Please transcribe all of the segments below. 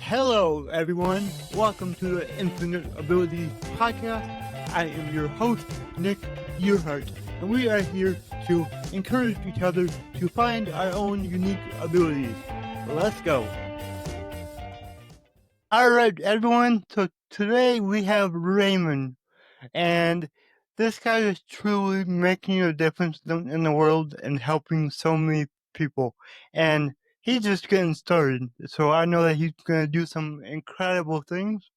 Hello, everyone. Welcome to the Infinite Abilities Podcast. I am your host, Nick Yerhart, and we are here to encourage each other to find our own unique abilities. Let's go. All right, everyone. So today we have Raymond, and this guy is truly making a difference in the world and helping so many people. And he's just getting started. So I know that he's going to do some incredible things.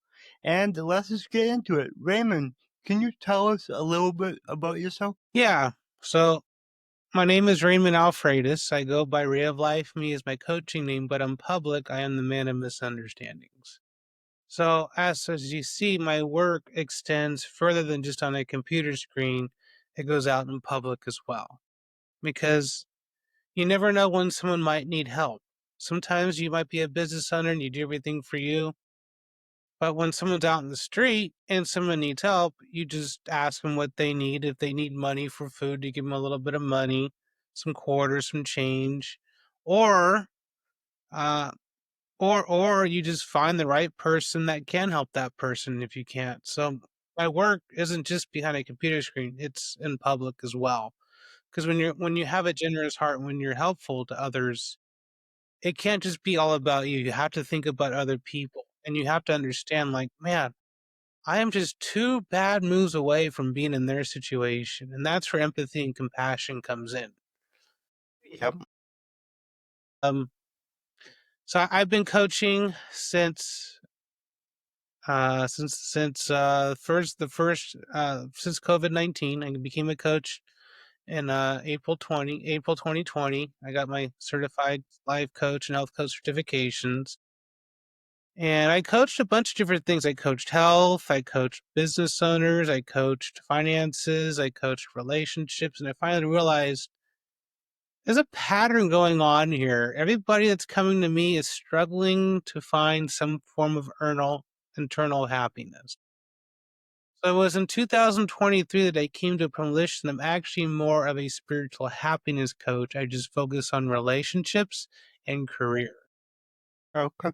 And let's just get into it. Raymond, can you tell us a little bit about yourself? Yeah. So my name is Raymond Freitas. I go by Ray of Life. Me is my coaching name, but in public, I am the man of misunderstandings. So as you see, my work extends further than just on a computer screen. It goes out in public as well, because you never know when someone might need help. Sometimes you might be a business owner and you do everything for you. But when someone's out in the street and someone needs help, you just ask them what they need. If they need money for food, you give them a little bit of money, some quarters, some change, or uh, or you just find the right person that can help that person if you can't. So my work isn't just behind a computer screen; it's in public as well. Because when you have a generous heart, when you're helpful to others, it can't just be all about you. You have to think about other people, and you have to understand, like, man, I am just two bad moves away from being in their situation, and that's where empathy and compassion comes in. Yep. Um, I've been coaching since since COVID-19. I became a coach in April 2020. I got my certified life coach and health coach certifications. And I coached a bunch of different things. I coached health, I coached business owners, I coached finances, I coached relationships, and I finally realized there's a pattern going on here. Everybody that's coming to me is struggling to find some form of internal happiness. So it was in 2023 that I came to a realization I'm actually more of a spiritual happiness coach. I just focus on relationships and career. Okay.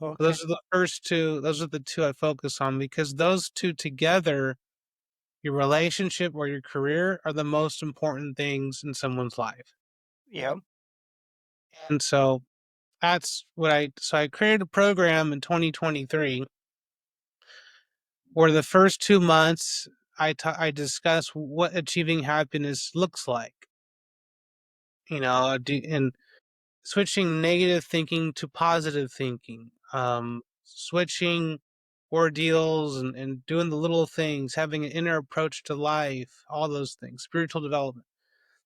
Okay. Those are the first two. Those are the two I focus on, because those two together, your relationship or your career, are the most important things in someone's life. Yep. And so I created a program in 2023 where the first 2 months I discuss what achieving happiness looks like, and switching negative thinking to positive thinking, switching ordeals and doing the little things, having an inner approach to life, all those things, spiritual development.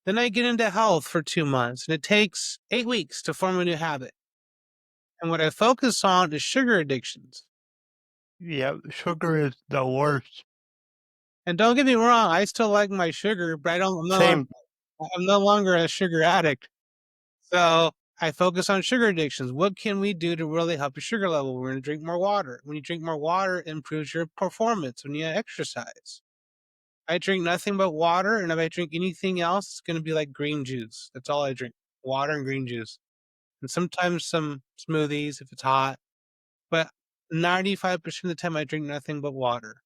Then I get into health for 2 months, and it takes 8 weeks to form a new habit. And what I focus on is sugar addictions. Yep. Sugar is the worst. And don't get me wrong, I still like my sugar, but Same. I'm no longer a sugar addict. So I focus on sugar addictions. What can we do to really help your sugar level? We're going to drink more water. When you drink more water, it improves your performance when you exercise. I drink nothing but water, and if I drink anything else, it's going to be like green juice. That's all I drink: water and green juice, and sometimes some smoothies if it's hot. But 95% of the time, I drink nothing but water,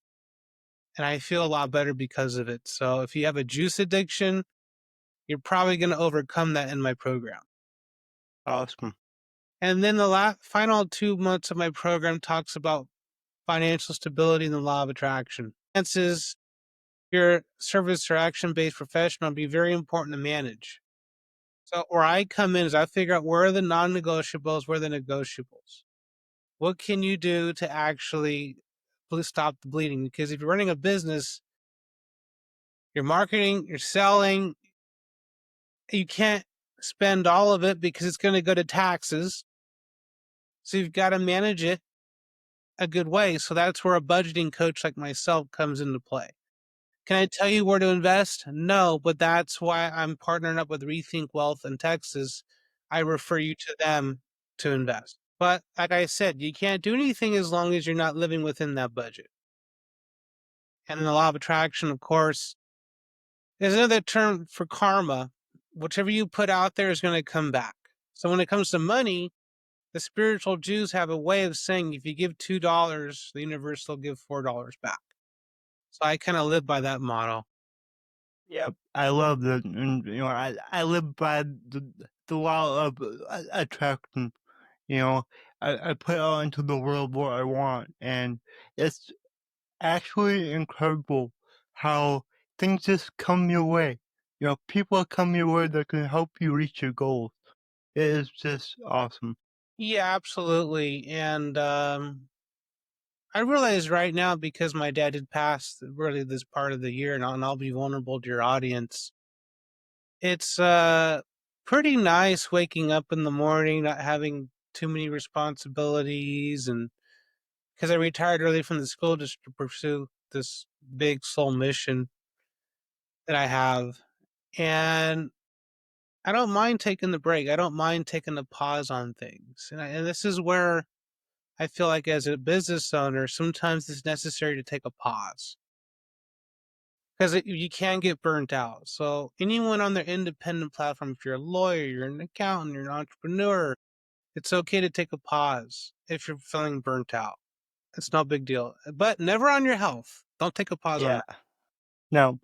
and I feel a lot better because of it. So if you have a juice addiction, you're probably going to overcome that in my program. Awesome. And then the final 2 months of my program talks about financial stability and the law of attraction. Finances, your service or action based professional, be very important to manage. So where I come in is I figure out where are the non-negotiables, where are the negotiables. What can you do to actually stop the bleeding? Because if you're running a business, you're marketing, you're selling, you can't spend all of it because it's going to go to taxes. So you've got to manage it a good way. So that's where a budgeting coach like myself comes into play. Can I tell you where to invest? No, but that's why I'm partnering up with Rethink Wealth in Texas. I refer you to them to invest. But like I said, you can't do anything as long as you're not living within that budget. And the law of attraction, of course, is another term for karma. Whatever you put out there is going to come back. So when it comes to money, The spiritual Jews have a way of saying if you give $2, the universe will give $4 back. So I kind of live by that motto. Yep, I love that, and, I live by the law of, attraction, you know? I put out into the world what I want, and it's actually incredible how things just come your way. People come your way that can help you reach your goals. It is just awesome. Yeah, absolutely. And I realize right now because my dad had passed really this part of the year, and I'll be vulnerable to your audience. It's pretty nice waking up in the morning, not having too many responsibilities, and because I retired early from the school just to pursue this big soul mission that I have. And I don't mind taking the break. I don't mind taking a pause on things. And this is where I feel like as a business owner, sometimes it's necessary to take a pause because you can get burnt out. So anyone on their independent platform, if you're a lawyer, you're an accountant, you're an entrepreneur, it's okay to take a pause if you're feeling burnt out. It's no big deal, but never on your health. Don't take a pause on Yeah. that. No,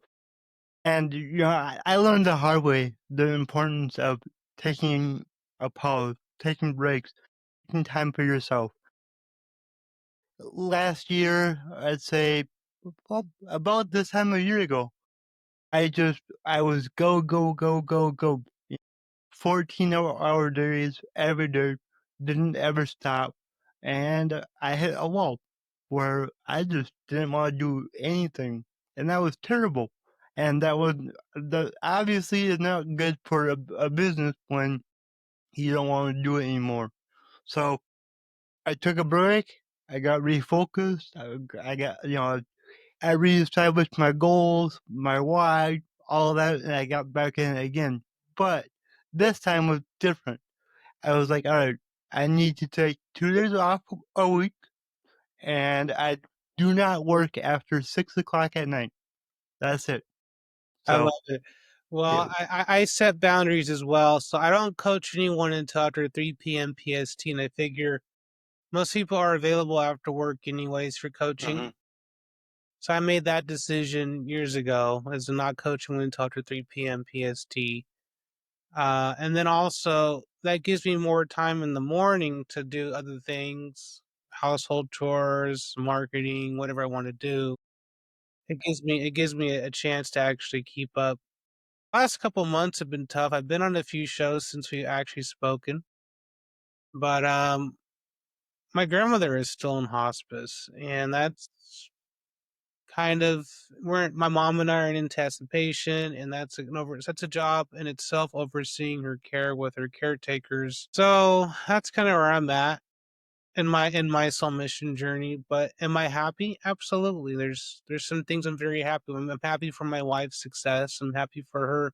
and, I learned the hard way the importance of taking a pause, taking breaks, taking time for yourself. Last year, I'd say, well, about this time a year ago, I was go, go, go, go, go. 14-hour days every day, didn't ever stop, and I hit a wall where I just didn't want to do anything, and that was terrible. And that was the obviously is not good for a business when you don't want to do it anymore. So I took a break. I got refocused. I got I reestablished my goals, my why, all of that, and I got back in it again. But this time was different. I was like, all right, I need to take 2 days off a week, and I do not work after 6 o'clock at night. That's it. I love So, it. Well, yeah. I set boundaries as well, so I don't coach anyone until after 3 p.m. PST, and I figure most people are available after work anyways for coaching. Hmm. So I made that decision years ago as to not coach anyone until after 3 p.m. PST. And then also that gives me more time in the morning to do other things, household chores, marketing, whatever I want to do. It gives me a chance to actually keep up. Last couple months have been tough. I've been on a few shows since we actually spoken, but my grandmother is still in hospice, and that's kind of we're my mom and I are in anticipation, and that's a job in itself overseeing her care with her caretakers. So that's kind of where I'm at in my soul mission journey. But am I happy? Absolutely. There's some things I'm very happy with. I'm happy for my wife's success. I'm happy for her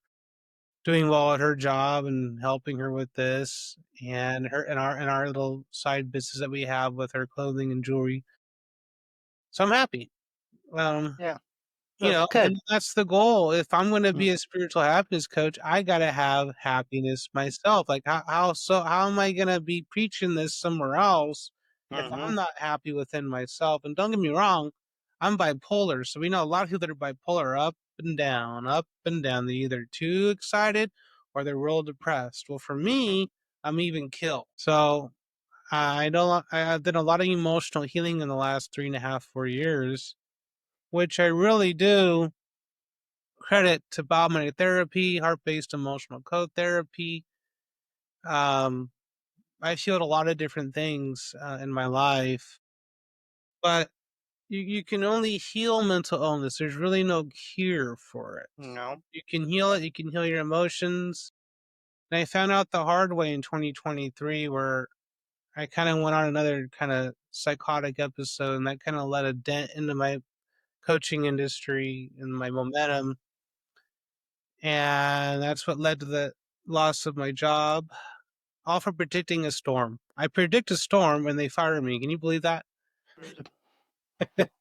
doing well at her job and helping her with this and her and our little side business that we have with her clothing and jewelry. So I'm happy. Um, Yeah, that's And good. that's the goal. If I'm going to be Mm-hmm. a spiritual happiness coach, I got to have happiness myself. Like how am I going to be preaching this somewhere else if Mm-hmm. I'm not happy within myself? And don't get me wrong, I'm bipolar. So we know a lot of people that are bipolar are up and down, up and down. They're either too excited or they're real depressed. Well, for me, I'm even killed. So I've done a lot of emotional healing in the last 3.5, 4 years, which I really do credit to biomagnetic therapy, heart-based emotional code therapy. Um, I've healed a lot of different things in my life, but you can only heal mental illness. There's really no cure for it. No. You can heal it. You can heal your emotions. And I found out the hard way in 2023 where I kind of went on another kind of psychotic episode, and that kind of let a dent into my coaching industry and my momentum. And that's what led to the loss of my job, all for predicting a storm. I predict a storm and they fire me. Can you believe that?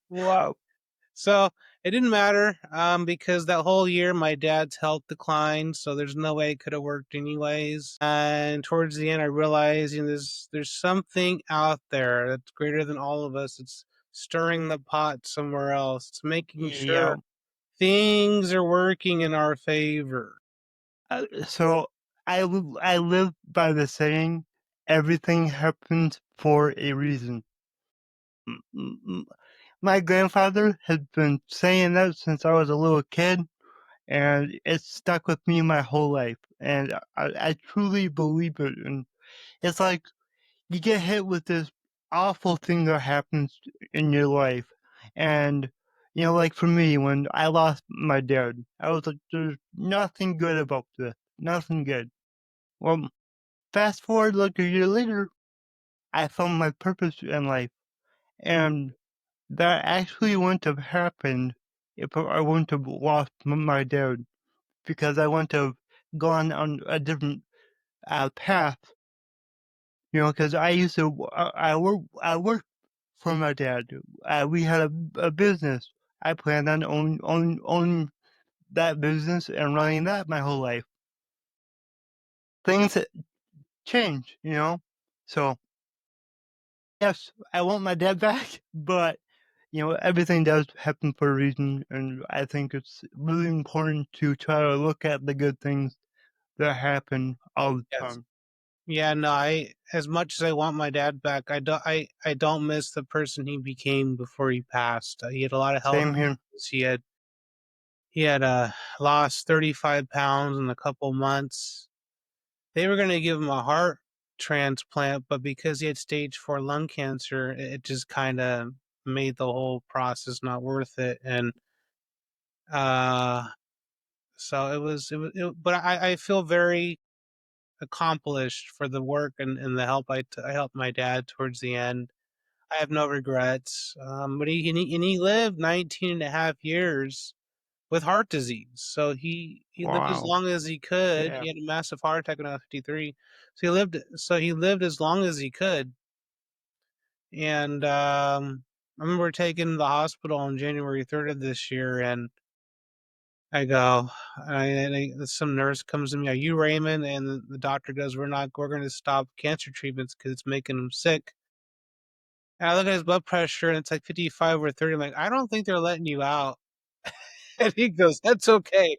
Wow. So it didn't matter because that whole year my dad's health declined, so there's no way it could have worked anyways. And towards the end, I realized there's something out there that's greater than all of us. It's stirring the pot somewhere else. It's making Yeah. sure things are working in our favor. So I live by the saying, everything happens for a reason. M- m- m- My grandfather has been saying that since I was a little kid, and it's stuck with me my whole life. And I truly believe it. And it's like you get hit with this awful thing that happens in your life. And, like for me, when I lost my dad, I was like, there's nothing good about this. Nothing good. Well, fast forward like a year later, I found my purpose in life. And that actually wouldn't have happened if I wouldn't have lost my dad, because I wouldn't have gone on a different path. Because I used to, I worked for my dad. We had a business. I planned on owning that business and running that my whole life. Things change. So yes, I want my dad back, but everything does happen for a reason, and I think it's really important to try to look at the good things that happen all the Yes. time. Yeah, no, I as much as I want my dad back, I don't miss the person he became before he passed. He had a lot of health Same here. issues. He had lost 35 pounds in a couple months. They were gonna give him a heart transplant, but because he had stage 4 lung cancer, it just kinda made the whole process not worth it, and, uh, so it but I feel very accomplished for the work and the help I helped my dad towards the end. I have no regrets, but he lived 19 and a half years with heart disease. So he lived as Wow. long as he could. Yeah. He had a massive heart attack when I was 53. So he lived as long as he could. And I remember taking him to the hospital on January 3rd of this year, and I go, some nurse comes to me, "Are you Raymond?" And the doctor goes, We're going to stop cancer treatments because it's making him sick." And I look at his blood pressure and it's like 55 over 30. I'm like, I don't think they're letting you out. And he goes, That's okay.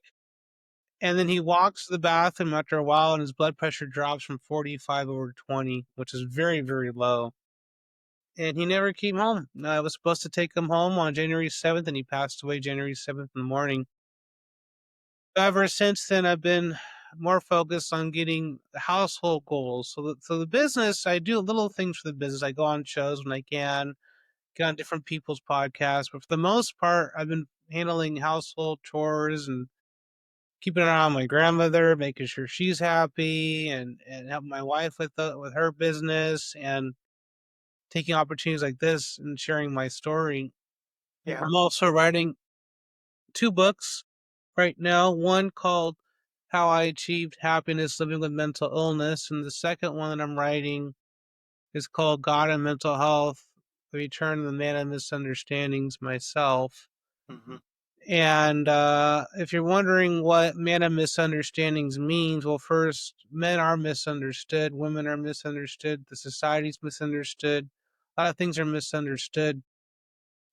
And then he walks to the bathroom after a while and his blood pressure drops from 45 over 20, which is very, very low. And he never came home. I was supposed to take him home on January 7th, and he passed away January 7th in the morning. Ever since then, I've been more focused on getting household goals. So the business, I do little things for the business. I go on shows when I can, get on different people's podcasts, but for the most part, I've been handling household chores and keeping an eye on my grandmother, making sure she's happy, and helping my wife with her business, and taking opportunities like this and sharing my story. Yeah. I'm also writing 2 books right now, one called How I Achieved Happiness Living with Mental Illness, and the second one that I'm writing is called God and Mental Health: The Return of the Man of Misunderstandings, Myself. Hmm. And if you're wondering what man of misunderstandings means, well, first, men are misunderstood, women are misunderstood, the society's misunderstood, a lot of things are misunderstood.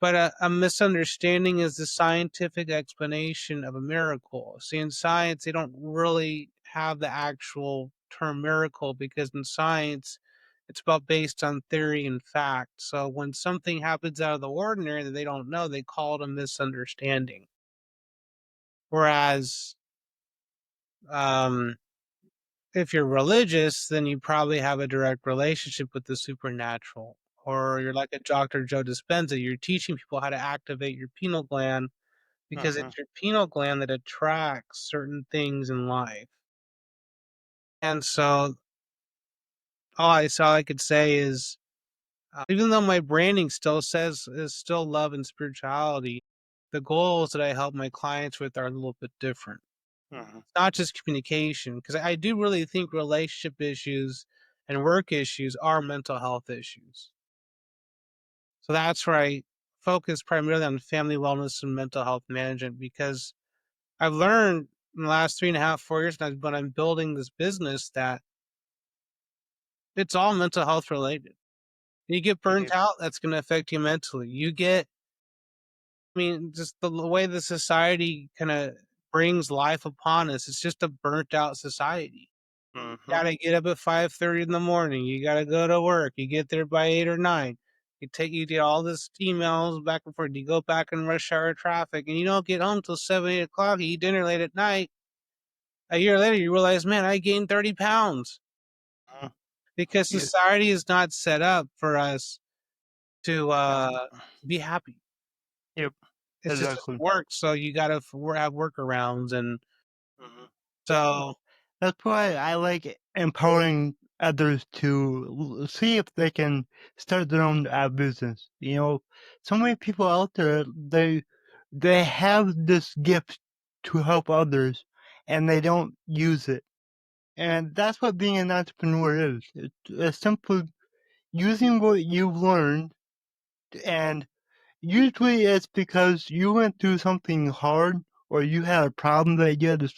But a misunderstanding is the scientific explanation of a miracle. See, in science, they don't really have the actual term miracle because in science, it's about based on theory and fact. So when something happens out of the ordinary that they don't know, they call it a misunderstanding. Whereas, um, if you're religious, then you probably have a direct relationship with the supernatural. Or you're like a Dr. Joe Dispenza, you're teaching people how to activate your pineal gland because Hmm. it's your pineal gland that attracts certain things in life. And so all I could say is, even though my branding still says is still love and spirituality, the goals that I help my clients with are a little bit different. Hmm. It's not just communication, because I do really think relationship issues and work issues are mental health issues. So that's where I focus primarily on family wellness and mental health management because I've learned in the last 3.5, 4 years now when I'm building this business that it's all mental health related. You get burnt Yep. out, that's going to affect you mentally. I mean, just the way the society kind of brings life upon us, it's just a burnt out society. Mhm. Gotta get up at 5:30 in the morning. You gotta go to work. You get there by 8 or 9. You get all this emails back and forth. You go back in rush hour traffic, and you don't get home till 7, 8 o'clock. You eat dinner late at night. A year later, you realize, man, I gained 30 pounds Mhm. because Yes. society is not set up for us to Um, be happy. yep. It just doesn't Exactly. work. So you gotta have workarounds, and Mhm. so That's why I like empowering others to see if they can start their own business. So many people out there they have this gift to help others, and they don't use it. And that's what being an entrepreneur is. It's simply using what you've learned, and usually it's because you went through something hard or you had a problem that you had to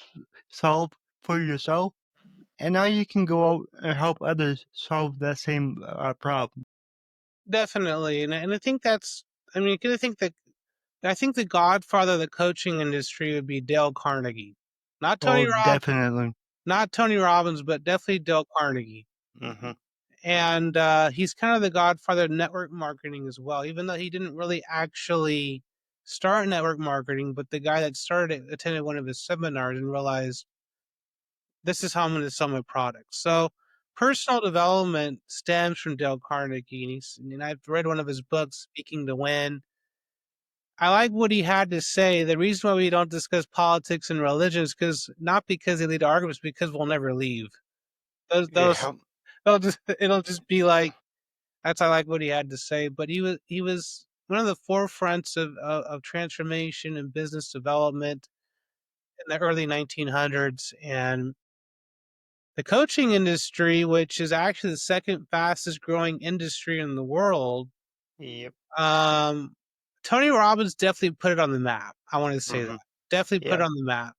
solve for yourself, and now you can go out and help others solve that same problem. definitely. And I think that's, I mean, I think the godfather of the coaching industry would be Dale Carnegie. Not Oh, Tony Rob definitely. not Tony Robbins, but definitely Dale Carnegie. Hmm. And he's kind of the godfather of network marketing as well, even though he didn't really actually start network marketing, but the guy that started it attended one of his seminars and realized this is how I'm going to sell my product. So personal development stems from Dale Carnegie, and I've read one of his books, Speaking to Win. I like what he had to say. The reason why we don't discuss politics and religion is because not because they lead to arguments, because we'll never leave. Those Yeah. it'll just be like that's I like what he had to say. But he was one of the forefronts of transformation and business development in the early 1900s, and the coaching industry, which is actually the second fastest growing industry in the world. Yep. Um, Tony Robbins definitely put it on the map. I want to say that Hmm. definitely put Yeah. it on the map.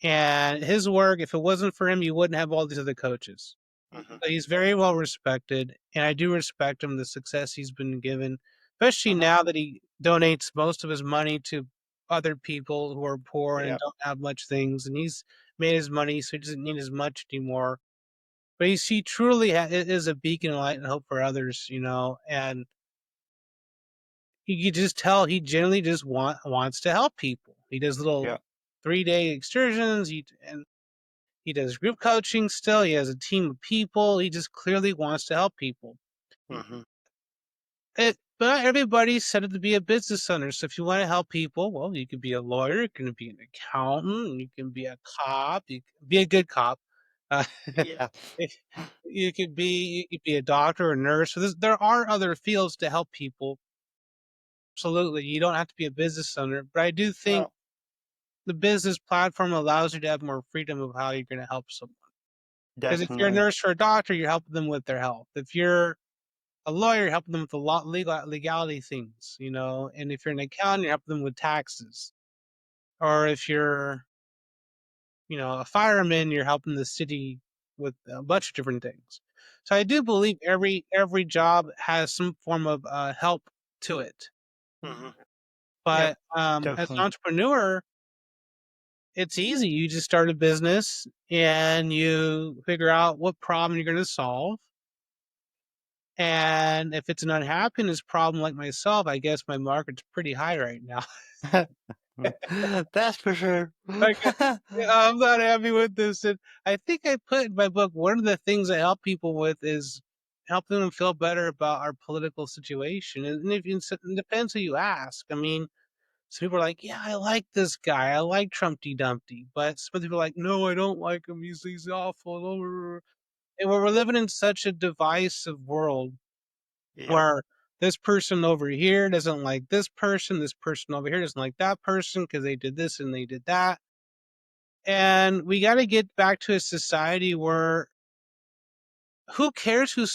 And his work, if it wasn't for him, you wouldn't have all these other coaches. Hmm. So he's very well respected, and I do respect him, the success he's been given, especially Hmm. now that he donates most of his money to other people who are poor and Yeah. don't have much things. And he's made his money, so he doesn't need as much anymore. But he truly is a beacon of light and hope for others, and you could just tell he generally just wants to help people. He does little Yeah. 3-day excursions. He does group coaching still. He has a team of people. He just clearly wants to help people. Hmm. But not everybody's set up to be a business owner. So if you want to help people, well, you could be a lawyer, you can be an accountant, you can be a cop, you can be a good cop. Uh, Yeah. if- you could be a doctor or nurse. So there are other fields to help people. Absolutely, you don't have to be a business owner. But I do think No, the business platform allows you to have more freedom of how you're going to help someone. Because if you're a definitely. nurse or a doctor, you're helping them with their health. If you're a lawyer, helping them with the legality things, and if you're an accountant, you're helping them with taxes. Or if you're, a fireman, you're helping the city with a bunch of different things. So I do believe every job has some form of help to it. Hmm. Yep. But as an Definitely. entrepreneur, it's easy. You just start a business and you figure out what problem you're going to solve. And if it's an unhappiness problem like myself, I guess my market's pretty high right now. That's for sure. Like, yeah, I'm not happy with this. And I think I put in my book one of the things I help people with is helping them feel better about our political situation. And if it depends who you ask. I mean, some people are like, "Yeah, I like this guy. I like Trumpty Dumpty," but some people are like, "No, I don't like him. He's awful." And we're living in such a divisive world Yep. where this person over here doesn't like this person over here doesn't like that person because they did this and they did that. And we got to get back to a society where Who cares who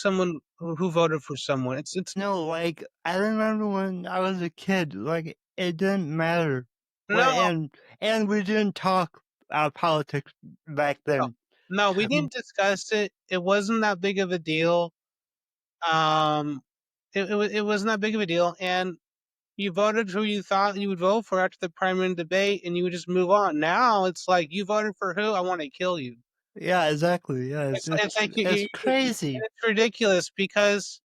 voted for someone? It's No, like, I remember when I was a kid, like, it didn't matter. Well, no, and we didn't talk, politics back no, then. no, we Mm, didn't discuss it. It wasn't that big of a deal. Um, it wasn't that big of a deal, and you voted who you thought you would vote for after the primary debate, and you would just move on. Now it's like you voted for who? I want to kill you. yeah, exactly, yeah, It's like it's crazy. it's ridiculous because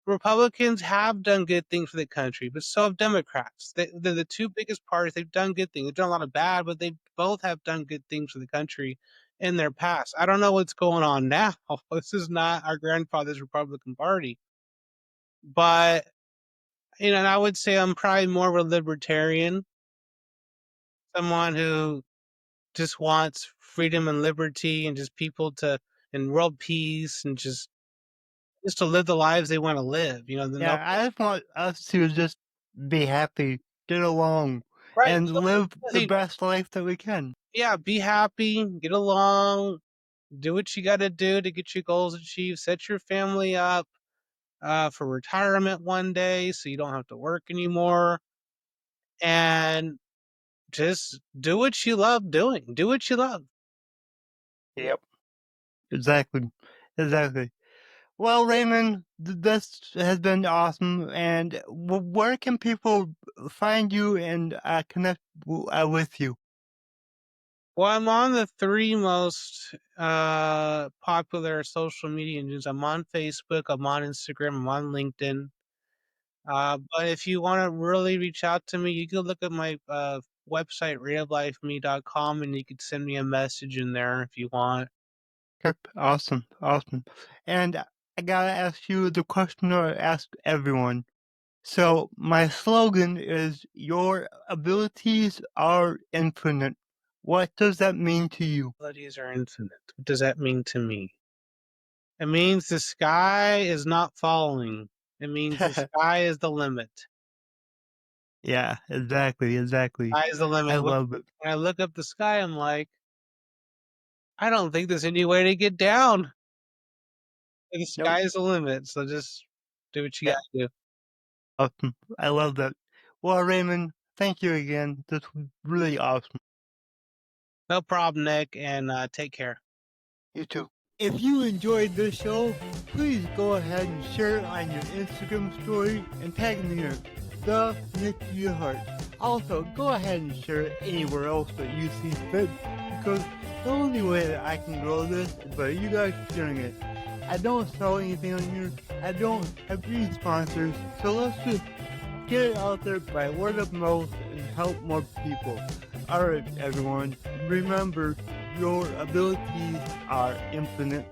Republicans have done good things for the country, but so have Democrats. They're the two biggest parties. They've done good things. They've done a lot of bad, but they both have done good things for the country in their past. I don't know what's going on now. This is not our grandfather's Republican Party, but and I would say I'm probably more of a libertarian, someone who just wants freedom and liberty and just people to and world peace and just to live the lives they want to live. Yeah, I just want us to just be happy, get along, Right. and live the best life that we can. Yeah, be happy, get along, do what you gotta do to get your goals achieved, set your family up for retirement one day so you don't have to work anymore, and just do what you love doing. Do what you love. Yep. Exactly, exactly. Well, Raymond, this has been awesome, and where can people find you and, connect with you? Well, I'm on the three most popular social media engines. I'm on Facebook, I'm on Instagram, I'm on LinkedIn. But if you want to really reach out to me, you can look at my website, rayoflifeme.com, and you could send me a message in there if you want. Okay, awesome, awesome. And I gotta ask you the question that I ask everyone. So my slogan is your abilities are infinite. What does that mean to you? Abilities are infinite. What does that mean to me? It means the sky is not falling. It means the sky is the limit. Yeah, exactly, exactly. Sky is the I limit. love it. When I look up the sky, I'm like, I don't think there's any way to get down. The Nope. sky is the limit. So just do what you Yeah, gotta do. awesome. I love that. Well, Raymond, thank you again. This was really awesome. No problem, Nick, and take care. You too. If you enjoyed this show, please go ahead and share it on your Instagram story and tag me in it, the Nick Yerhart. Also, go ahead and share it anywhere else that you see fit, because the only way that I can grow this is by you guys sharing it. I don't sell anything on here. I don't have any sponsors, so let's just get it out there by word of mouth and help more people. Alright, everyone, remember your abilities are infinite.